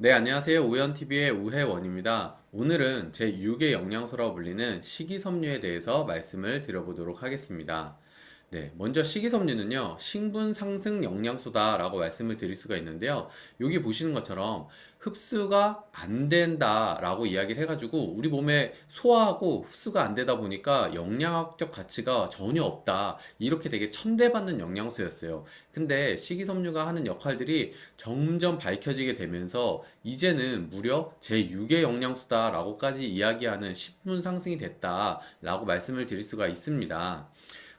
네, 안녕하세요. 우연TV의 우혜원입니다. 오늘은 제6의 영양소라고 불리는 식이섬유에 대해서 말씀을 드려보도록 하겠습니다. 네, 먼저 식이섬유는요, 신분 상승 영양소다라고 말씀을 드릴 수가 있는데요. 여기 보시는 것처럼 흡수가 안 된다라고 이야기를 해가지고 우리 몸에 소화하고 흡수가 안 되다 보니까 영양학적 가치가 전혀 없다. 이렇게 되게 천대받는 영양소였어요. 근데 식이섬유가 하는 역할들이 점점 밝혀지게 되면서 이제는 무려 제6의 영양소다라고까지 이야기하는 신분 상승이 됐다라고 말씀을 드릴 수가 있습니다.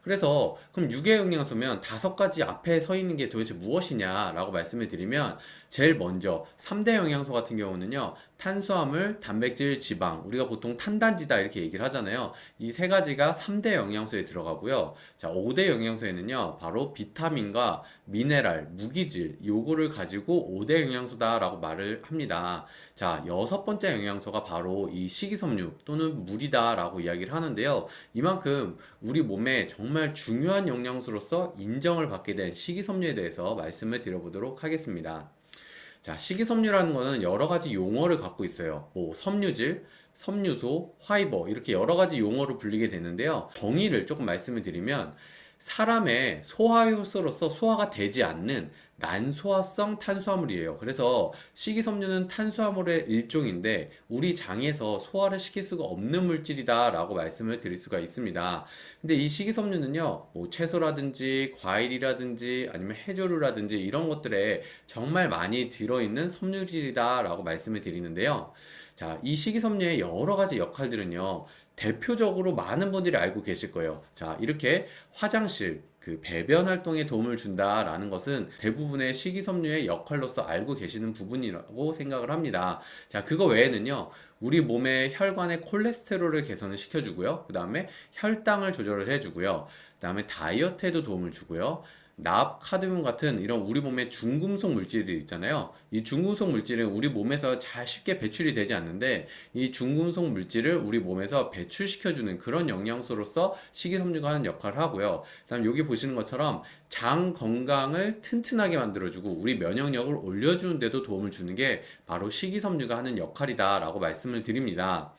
그래서 그럼 유해 영양소면 다섯 가지 앞에 서 있는 게 도대체 무엇이냐라고 말씀을 드리면 제일 먼저 3대 영양소 같은 경우는요. 탄수화물, 단백질, 지방. 우리가 보통 탄단지다 이렇게 얘기를 하잖아요. 이 세 가지가 3대 영양소에 들어가고요. 자, 5대 영양소에는요. 바로 비타민과 미네랄, 무기질 요거를 가지고 5대 영양소다라고 말을 합니다. 자, 여섯 번째 영양소가 바로 이 식이섬유 또는 물이다라고 이야기를 하는데요. 이만큼 우리 몸에 정말 중요한 영양소로서 인정을 받게 된 식이섬유에 대해서 말씀을 드려보도록 하겠습니다. 자, 식이섬유라는 거는 여러 가지 용어를 갖고 있어요. 뭐 섬유질, 섬유소, 화이버 이렇게 여러 가지 용어로 불리게 되는데요. 정의를 조금 말씀을 드리면 사람의 소화효소로서 소화가 되지 않는 난소화성 탄수화물이에요. 그래서 식이섬유는 탄수화물의 일종인데 우리 장에서 소화를 시킬 수가 없는 물질이다라고 말씀을 드릴 수가 있습니다. 근데 이 식이섬유는요, 뭐 채소라든지 과일이라든지 아니면 해조류라든지 이런 것들에 정말 많이 들어있는 섬유질이다라고 말씀을 드리는데요. 자, 이 식이섬유의 여러 가지 역할들은요, 대표적으로 많은 분들이 알고 계실 거예요. 자, 이렇게 화장실, 그 배변 활동에 도움을 준다라는 것은 대부분의 식이섬유의 역할로서 알고 계시는 부분이라고 생각을 합니다. 자, 그거 외에는요, 우리 몸의 혈관의 콜레스테롤을 개선을 시켜주고요. 그 다음에 혈당을 조절을 해주고요. 그 다음에 다이어트에도 도움을 주고요. 납, 카드뮴 같은 이런 우리 몸의 중금속 물질이 있잖아요. 이 중금속 물질은 우리 몸에서 잘 쉽게 배출이 되지 않는데 이 중금속 물질을 우리 몸에서 배출시켜주는 그런 영양소로서 식이섬유가 하는 역할을 하고요. 그다음 여기 보시는 것처럼 장 건강을 튼튼하게 만들어주고 우리 면역력을 올려주는 데도 도움을 주는 게 바로 식이섬유가 하는 역할이다라고 말씀을 드립니다.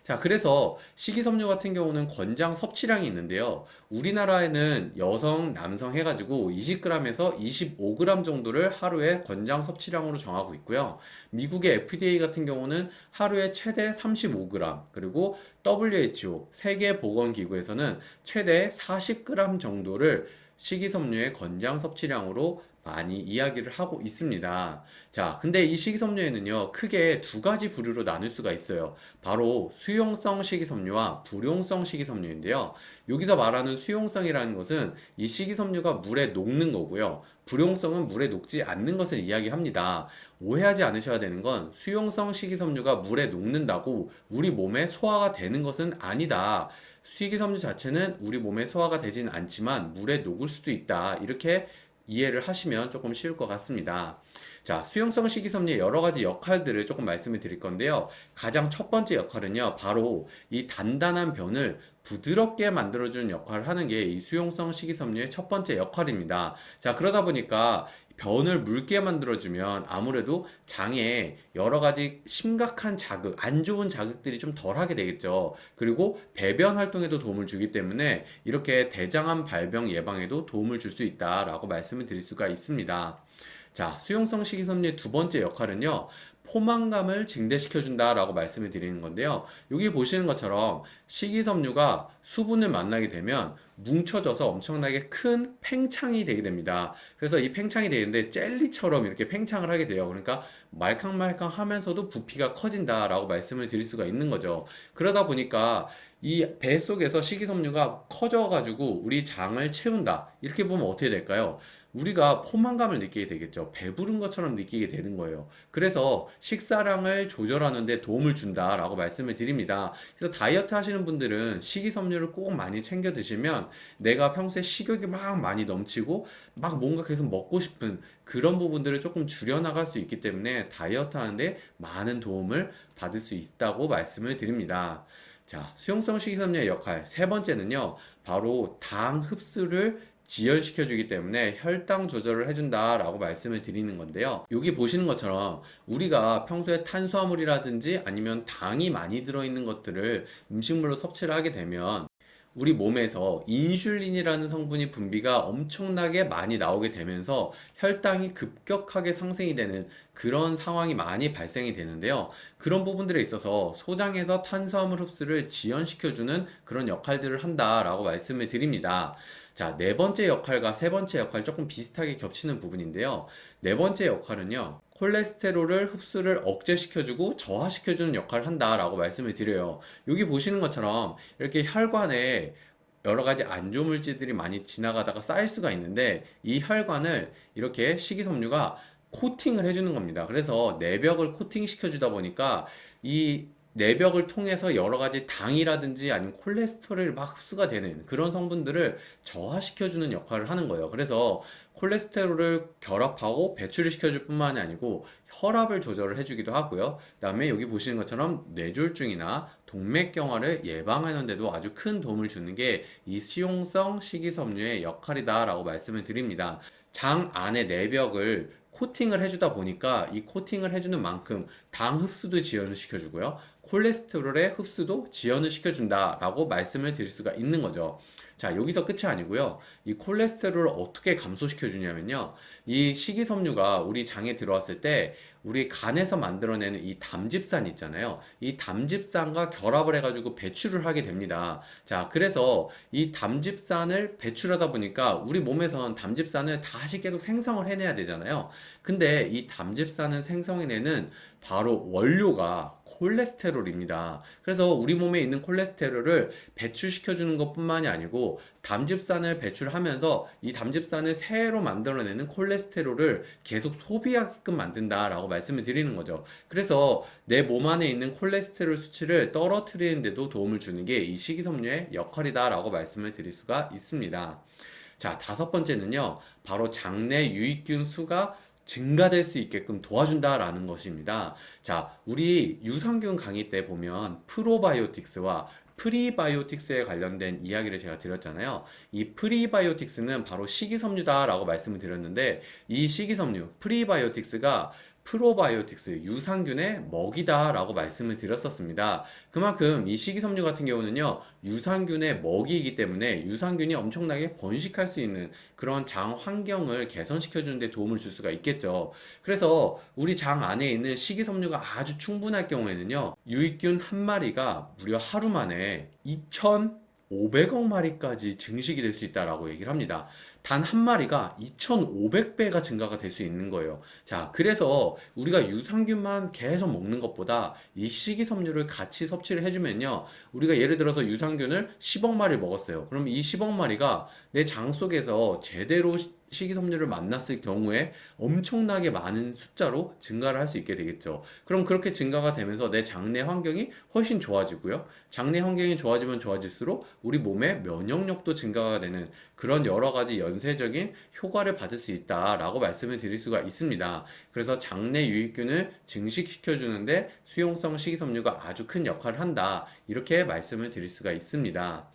자, 그래서 식이섬유 같은 경우는 권장 섭취량이 있는데요. 우리나라에는 여성, 남성 해가지고 20g에서 25g 정도를 하루에 권장 섭취량으로 정하고 있고요. 미국의 FDA 같은 경우는 하루에 최대 35g, 그리고 WHO, 세계보건기구에서는 최대 40g 정도를 식이섬유의 권장 섭취량으로 많이 이야기를 하고 있습니다. 자, 근데 이 식이섬유에는요, 크게 두 가지 부류로 나눌 수가 있어요. 바로 수용성 식이섬유와 불용성 식이섬유인데요. 여기서 말하는 수용성이라는 것은 이 식이섬유가 물에 녹는 거고요. 불용성은 물에 녹지 않는 것을 이야기합니다. 오해하지 않으셔야 되는 건 수용성 식이섬유가 물에 녹는다고 우리 몸에 소화가 되는 것은 아니다. 식이섬유 자체는 우리 몸에 소화가 되진 않지만 물에 녹을 수도 있다. 이렇게 이해를 하시면 조금 쉬울 것 같습니다. 자, 수용성 식이섬유의 여러 가지 역할들을 조금 말씀을 드릴 건데요. 가장 첫 번째 역할은요, 바로 이 단단한 변을 부드럽게 만들어주는 역할을 하는 게 이 수용성 식이섬유의 첫 번째 역할입니다. 자, 그러다 보니까 변을 묽게 만들어주면 아무래도 장에 여러 가지 심각한 자극, 안 좋은 자극들이 좀 덜하게 되겠죠. 그리고 배변 활동에도 도움을 주기 때문에 이렇게 대장암 발병 예방에도 도움을 줄 수 있다라고 말씀을 드릴 수가 있습니다. 자, 수용성 식이섬유의 두 번째 역할은요, 포만감을 증대시켜준다라고 말씀을 드리는 건데요. 여기 보시는 것처럼 식이섬유가 수분을 만나게 되면 뭉쳐져서 엄청나게 큰 팽창이 되게 됩니다. 그래서 이 팽창이 되는데 젤리처럼 이렇게 팽창을 하게 돼요. 그러니까 말캉말캉 하면서도 부피가 커진다라고 말씀을 드릴 수가 있는 거죠. 그러다 보니까 이 배 속에서 식이섬유가 커져가지고 우리 장을 채운다. 이렇게 보면 어떻게 될까요? 우리가 포만감을 느끼게 되겠죠. 배부른 것처럼 느끼게 되는 거예요. 그래서 식사량을 조절하는 데 도움을 준다라고 말씀을 드립니다. 그래서 다이어트 하시는 분들은 식이섬유를 꼭 많이 챙겨 드시면 내가 평소에 식욕이 막 많이 넘치고 막 뭔가 계속 먹고 싶은 그런 부분들을 조금 줄여나갈 수 있기 때문에 다이어트 하는데 많은 도움을 받을 수 있다고 말씀을 드립니다. 자, 수용성 식이섬유의 역할 세 번째는요, 바로 당 흡수를 지연시켜주기 때문에 혈당 조절을 해준다라고 말씀을 드리는 건데요. 여기 보시는 것처럼 우리가 평소에 탄수화물이라든지 아니면 당이 많이 들어있는 것들을 음식물로 섭취를 하게 되면 우리 몸에서 인슐린이라는 성분이 분비가 엄청나게 많이 나오게 되면서 혈당이 급격하게 상승이 되는 그런 상황이 많이 발생이 되는데요. 그런 부분들에 있어서 소장에서 탄수화물 흡수를 지연시켜주는 그런 역할들을 한다라고 말씀을 드립니다. 자, 네 번째 역할과 세 번째 역할 조금 비슷하게 겹치는 부분인데요. 네 번째 역할은요. 콜레스테롤을 흡수를 억제시켜주고 저하시켜주는 역할을 한다라고 말씀을 드려요. 여기 보시는 것처럼 이렇게 혈관에 여러 가지 안 좋은 물질들이 많이 지나가다가 쌓일 수가 있는데 이 혈관을 이렇게 식이섬유가 코팅을 해주는 겁니다. 그래서 내벽을 코팅시켜 주다 보니까 이 내벽을 통해서 여러 가지 당이라든지 아니면 콜레스테롤이 막 흡수가 되는 그런 성분들을 저하시켜주는 역할을 하는 거예요. 그래서 콜레스테롤을 결합하고 배출을 시켜줄 뿐만이 아니고 혈압을 조절을 해주기도 하고요. 그다음에 여기 보시는 것처럼 뇌졸중이나 동맥경화를 예방하는 데도 아주 큰 도움을 주는 게 이 수용성 식이섬유의 역할이다라고 말씀을 드립니다. 장 안의 내벽을 코팅을 해주다 보니까 이 코팅을 해주는 만큼 당 흡수도 지연을 시켜주고요. 콜레스테롤의 흡수도 지연을 시켜준다라고 말씀을 드릴 수가 있는 거죠. 자, 여기서 끝이 아니고요. 이 콜레스테롤을 어떻게 감소시켜 주냐면요. 이 식이섬유가 우리 장에 들어왔을 때 우리 간에서 만들어내는 이 담즙산 있잖아요. 이 담즙산과 결합을 해가지고 배출을 하게 됩니다. 자, 그래서 이 담즙산을 배출하다 보니까 우리 몸에선 담즙산을 다시 계속 생성을 해내야 되잖아요. 근데 이 담즙산을 생성해내는 바로 원료가 콜레스테롤입니다. 그래서 우리 몸에 있는 콜레스테롤을 배출시켜주는 것뿐만이 아니고 담즙산을 배출하면서 이 담즙산을 새로 만들어내는 콜레스테롤을 계속 소비하게끔 만든다라고 말씀을 드리는 거죠. 그래서 내 몸 안에 있는 콜레스테롤 수치를 떨어뜨리는 데도 도움을 주는 게 이 식이섬유의 역할이다라고 말씀을 드릴 수가 있습니다. 자, 다섯 번째는요, 바로 장내 유익균 수가 증가될 수 있게끔 도와준다라는 것입니다. 자, 우리 유산균 강의 때 보면 프로바이오틱스와 프리바이오틱스에 관련된 이야기를 제가 드렸잖아요. 이 프리바이오틱스는 바로 식이섬유다라고 말씀을 드렸는데 이 식이섬유, 프리바이오틱스가 프로바이오틱스, 유산균의 먹이다라고 말씀을 드렸었습니다. 그만큼 이 식이섬유 같은 경우는요, 유산균의 먹이이기 때문에 유산균이 엄청나게 번식할 수 있는 그런 장 환경을 개선시켜주는 데 도움을 줄 수가 있겠죠. 그래서 우리 장 안에 있는 식이섬유가 아주 충분할 경우에는요, 유익균 한 마리가 무려 하루 만에 2,500억 마리까지 증식이 될 수 있다라고 얘기를 합니다. 단 한 마리가 2,500배가 증가가 될 수 있는 거예요. 자, 그래서 우리가 유산균만 계속 먹는 것보다 이 식이섬유를 같이 섭취를 해주면요. 우리가 예를 들어서 유산균을 10억 마리 먹었어요. 그럼 이 10억 마리가 내 장 속에서 제대로 식이섬유를 만났을 경우에 엄청나게 많은 숫자로 증가를 할 수 있게 되겠죠. 그럼 그렇게 증가가 되면서 내 장내 환경이 훨씬 좋아지고요. 장내 환경이 좋아지면 좋아질수록 우리 몸의 면역력도 증가가 되는 그런 여러 가지 연쇄적인 효과를 받을 수 있다라고 말씀을 드릴 수가 있습니다. 그래서 장내 유익균을 증식시켜 주는데 수용성 식이섬유가 아주 큰 역할을 한다. 이렇게 말씀을 드릴 수가 있습니다.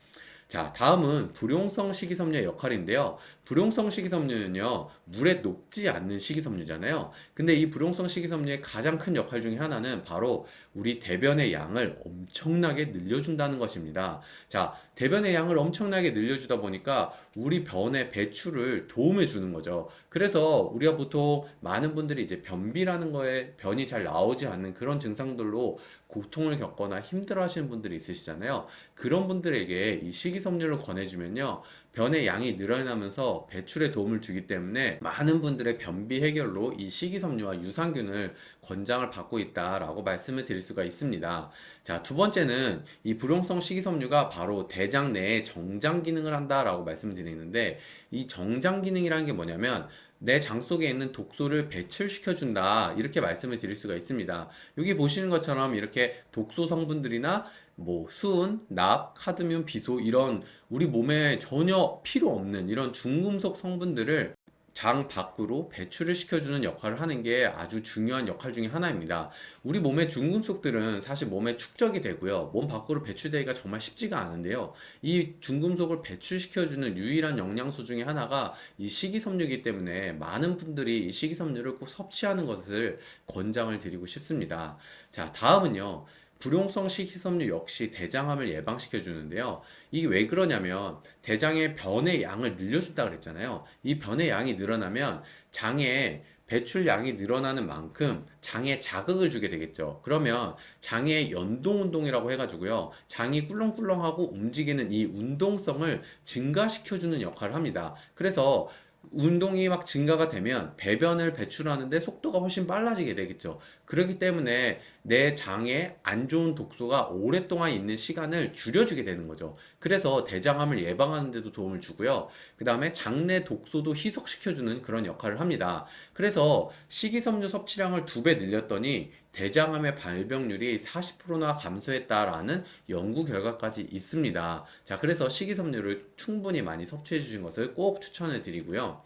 자, 다음은 불용성 식이섬유의 역할인데요. 불용성 식이섬유는요, 물에 녹지 않는 식이섬유잖아요. 근데 이 불용성 식이섬유의 가장 큰 역할 중에 하나는 바로 우리 대변의 양을 엄청나게 늘려준다는 것입니다. 자, 대변의 양을 엄청나게 늘려주다 보니까 우리 변의 배출을 도움해 주는 거죠. 그래서 우리가 보통 많은 분들이 이제 변비라는 거에 변이 잘 나오지 않는 그런 증상들로 고통을 겪거나 힘들어 하시는 분들이 있으시잖아요. 그런 분들에게 이 식이섬유를 권해주면요, 변의 양이 늘어나면서 배출에 도움을 주기 때문에 많은 분들의 변비 해결로 이 식이섬유와 유산균을 권장을 받고 있다라고 말씀을 드릴 수가 있습니다. 자, 두 번째는 이 불용성 식이섬유가 바로 대장 내에 정장 기능을 한다라고 말씀을 드리는데 이 정장 기능이라는 게 뭐냐면 내 장 속에 있는 독소를 배출시켜준다 이렇게 말씀을 드릴 수가 있습니다. 여기 보시는 것처럼 이렇게 독소 성분들이나 뭐 수은, 납, 카드뮴, 비소 이런 우리 몸에 전혀 필요 없는 이런 중금속 성분들을 장 밖으로 배출을 시켜주는 역할을 하는 게 아주 중요한 역할 중에 하나입니다. 우리 몸의 중금속들은 사실 몸에 축적이 되고요. 몸 밖으로 배출되기가 정말 쉽지가 않은데요. 이 중금속을 배출시켜주는 유일한 영양소 중에 하나가 이 식이섬유이기 때문에 많은 분들이 이 식이섬유를 꼭 섭취하는 것을 권장을 드리고 싶습니다. 자, 다음은요. 불용성 식이섬유 역시 대장암을 예방시켜 주는데요. 이게 왜 그러냐면 대장의 변의 양을 늘려준다 그랬잖아요. 이 변의 양이 늘어나면 장에 배출량이 늘어나는 만큼 장에 자극을 주게 되겠죠. 그러면 장의 연동 운동이라고 해가지고요. 장이 꿀렁꿀렁하고 움직이는 이 운동성을 증가시켜주는 역할을 합니다. 그래서 운동이 막 증가가 되면 배변을 배출하는데 속도가 훨씬 빨라지게 되겠죠. 그렇기 때문에 내 장에 안 좋은 독소가 오랫동안 있는 시간을 줄여주게 되는 거죠. 그래서 대장암을 예방하는 데도 도움을 주고요. 그 다음에 장내 독소도 희석시켜주는 그런 역할을 합니다. 그래서 식이섬유 섭취량을 2배 늘렸더니 대장암의 발병률이 40%나 감소했다라는 연구 결과까지 있습니다. 자, 그래서 식이섬유를 충분히 많이 섭취해 주신 것을 꼭 추천해 드리고요.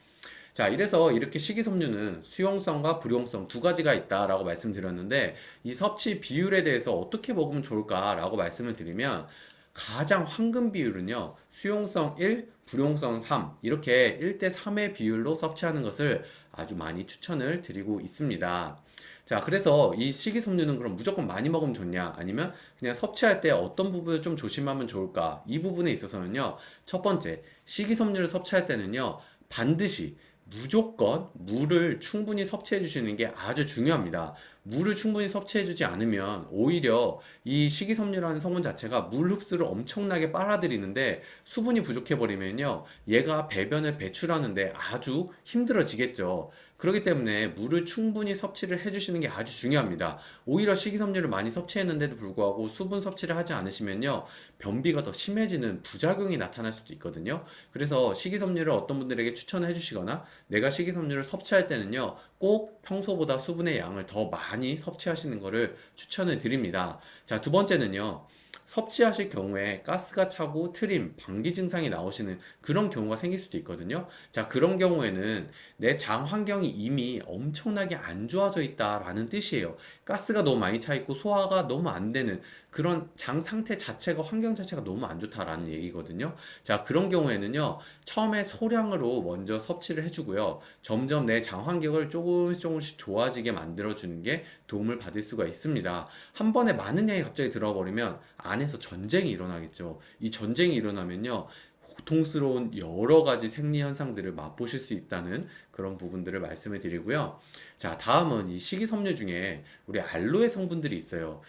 자, 이래서 이렇게 식이섬유는 수용성과 불용성 두 가지가 있다라고 말씀드렸는데 이 섭취 비율에 대해서 어떻게 먹으면 좋을까라고 말씀을 드리면 가장 황금 비율은요. 수용성 1, 불용성 3 이렇게 1대 3의 비율로 섭취하는 것을 아주 많이 추천을 드리고 있습니다. 자, 그래서 이 식이섬유는 그럼 무조건 많이 먹으면 좋냐? 아니면 그냥 섭취할 때 어떤 부분을 좀 조심하면 좋을까? 이 부분에 있어서는요. 첫 번째, 식이섬유를 섭취할 때는요. 반드시 무조건 물을 충분히 섭취해 주시는 게 아주 중요합니다. 물을 충분히 섭취해 주지 않으면 오히려 이 식이섬유라는 성분 자체가 물 흡수를 엄청나게 빨아들이는데 수분이 부족해 버리면요. 얘가 배변을 배출하는데 아주 힘들어지겠죠. 그렇기 때문에 물을 충분히 섭취를 해주시는 게 아주 중요합니다. 오히려 식이섬유를 많이 섭취했는데도 불구하고 수분 섭취를 하지 않으시면요, 변비가 더 심해지는 부작용이 나타날 수도 있거든요. 그래서 식이섬유를 어떤 분들에게 추천해 주시거나 내가 식이섬유를 섭취할 때는요, 꼭 평소보다 수분의 양을 더 많이 섭취하시는 것을 추천을 드립니다. 자, 두 번째는요. 섭취하실 경우에 가스가 차고 트림, 방기 증상이 나오시는 그런 경우가 생길 수도 있거든요. 자, 그런 경우에는 내 장 환경이 이미 엄청나게 안 좋아져 있다라는 뜻이에요. 가스가 너무 많이 차 있고 소화가 너무 안 되는 그런 장 상태 자체가 환경 자체가 너무 안 좋다라는 얘기거든요. 자, 그런 경우에는요. 처음에 소량으로 먼저 섭취를 해주고요. 점점 내 장 환경을 조금씩 조금씩 좋아지게 만들어주는 게 도움을 받을 수가 있습니다. 한 번에 많은 양이 갑자기 들어버리면 안에서 전쟁이 일어나겠죠. 이 전쟁이 일어나면요. 고통스러운 여러 가지 생리 현상들을 맛보실 수 있다는 그런 부분들을 말씀을 드리고요. 자, 다음은 이 식이섬유 중에 우리 알로에 성분들이 있어요.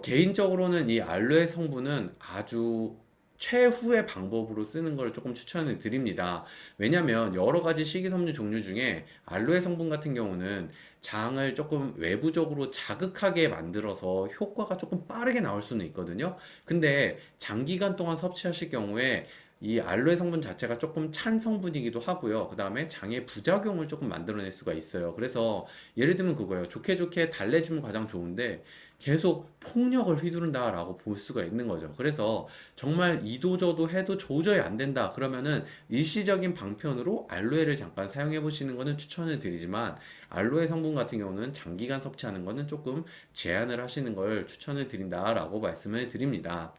개인적으로는 이 알로에 성분은 아주 최후의 방법으로 쓰는 걸 조금 추천을 드립니다. 왜냐면 여러 가지 식이섬유 종류 중에 알로에 성분 같은 경우는 장을 조금 외부적으로 자극하게 만들어서 효과가 조금 빠르게 나올 수는 있거든요. 근데 장기간 동안 섭취하실 경우에 이 알로에 성분 자체가 조금 찬 성분이기도 하고요. 그 다음에 장의 부작용을 조금 만들어낼 수가 있어요. 그래서 예를 들면 그거예요. 좋게 좋게 달래주면 가장 좋은데 계속 폭력을 휘두른다라고 볼 수가 있는 거죠. 그래서 정말 이도저도 해도 도저히 안 된다. 그러면은 일시적인 방편으로 알로에를 잠깐 사용해 보시는 거는 추천을 드리지만 알로에 성분 같은 경우는 장기간 섭취하는 거는 조금 제한을 하시는 걸 추천을 드린다라고 말씀을 드립니다.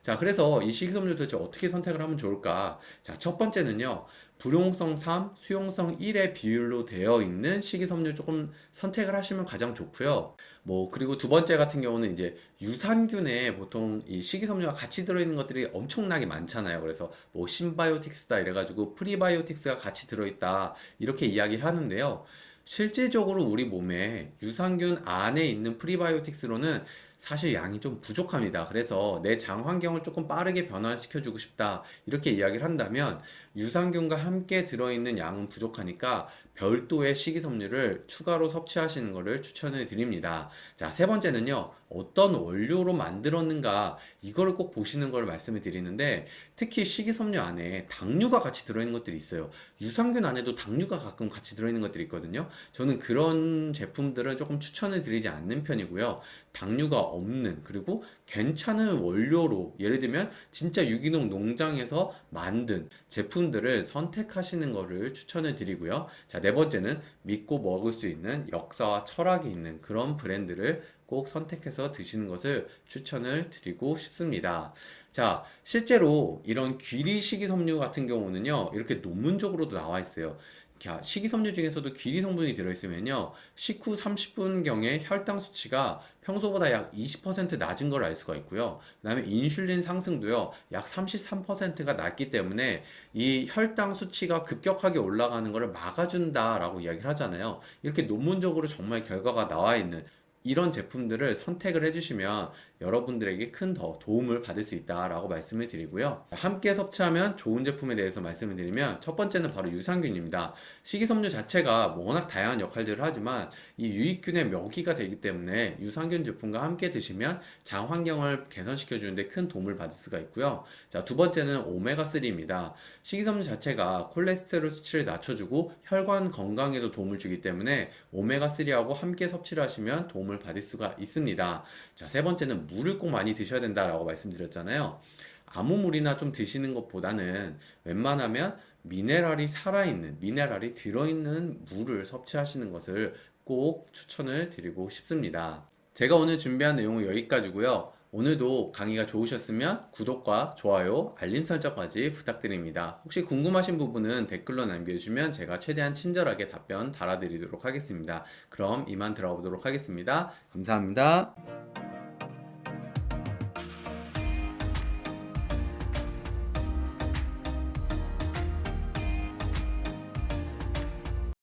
자, 그래서 이 식이섬유 도대체 어떻게 선택을 하면 좋을까? 자, 첫 번째는요. 불용성 3, 수용성 1의 비율로 되어 있는 식이섬유 조금 선택을 하시면 가장 좋고요. 뭐, 그리고 두 번째 같은 경우는 이제 유산균에 보통 이 식이섬유가 같이 들어있는 것들이 엄청나게 많잖아요. 그래서 뭐, 신바이오틱스다 이래가지고 프리바이오틱스가 같이 들어있다. 이렇게 이야기를 하는데요. 실질적으로 우리 몸에 유산균 안에 있는 프리바이오틱스로는 사실 양이 좀 부족합니다. 그래서 내 장 환경을 조금 빠르게 변화시켜 주고 싶다. 이렇게 이야기를 한다면 유산균과 함께 들어있는 양은 부족하니까 별도의 식이섬유를 추가로 섭취하시는 것을 추천을 드립니다. 자, 세 번째는요. 어떤 원료로 만들었는가 이거를 꼭 보시는 걸 말씀을 드리는데 특히 식이섬유 안에 당류가 같이 들어있는 것들이 있어요. 유산균 안에도 당류가 가끔 같이 들어있는 것들이 있거든요. 저는 그런 제품들은 조금 추천을 드리지 않는 편이고요. 당류가 없는 그리고 괜찮은 원료로 예를 들면 진짜 유기농 농장에서 만든 제품 제품들을 선택하시는 것을 추천을 드리고요. 자, 네 번째는 믿고 먹을 수 있는 역사와 철학이 있는 그런 브랜드를 꼭 선택해서 드시는 것을 추천을 드리고 싶습니다. 자, 실제로 이런 귀리 식이섬유 같은 경우는요, 이렇게 논문적으로도 나와 있어요. 자, 식이섬유 중에서도 귀리 성분이 들어있으면요, 식후 30분경의 혈당 수치가 평소보다 약 20% 낮은 걸 알 수가 있고요. 그 다음에 인슐린 상승도요, 약 33%가 낮기 때문에 이 혈당 수치가 급격하게 올라가는 것을 막아준다라고 이야기를 하잖아요. 이렇게 논문적으로 정말 결과가 나와 있는 이런 제품들을 선택을 해주시면 여러분들에게 큰 더 도움을 받을 수 있다라고 말씀을 드리고요. 함께 섭취하면 좋은 제품에 대해서 말씀을 드리면 첫 번째는 바로 유산균입니다. 식이섬유 자체가 워낙 다양한 역할들을 하지만 이 유익균의 먹이가 되기 때문에 유산균 제품과 함께 드시면 장 환경을 개선시켜 주는데 큰 도움을 받을 수가 있고요. 자, 두 번째는 오메가3입니다. 식이섬유 자체가 콜레스테롤 수치를 낮춰주고 혈관 건강에도 도움을 주기 때문에 오메가3하고 함께 섭취를 하시면 도움을 받을 수가 있습니다. 자, 세 번째는 물을 꼭 많이 드셔야 된다라고 말씀드렸잖아요. 아무 물이나 좀 드시는 것보다는 웬만하면 미네랄이 살아있는, 미네랄이 들어있는 물을 섭취하시는 것을 꼭 추천을 드리고 싶습니다. 제가 오늘 준비한 내용은 여기까지고요. 오늘도 강의가 좋으셨으면 구독과 좋아요, 알림 설정까지 부탁드립니다. 혹시 궁금하신 부분은 댓글로 남겨주시면 제가 최대한 친절하게 답변 달아드리도록 하겠습니다. 그럼 이만 들어보도록 하겠습니다. 감사합니다.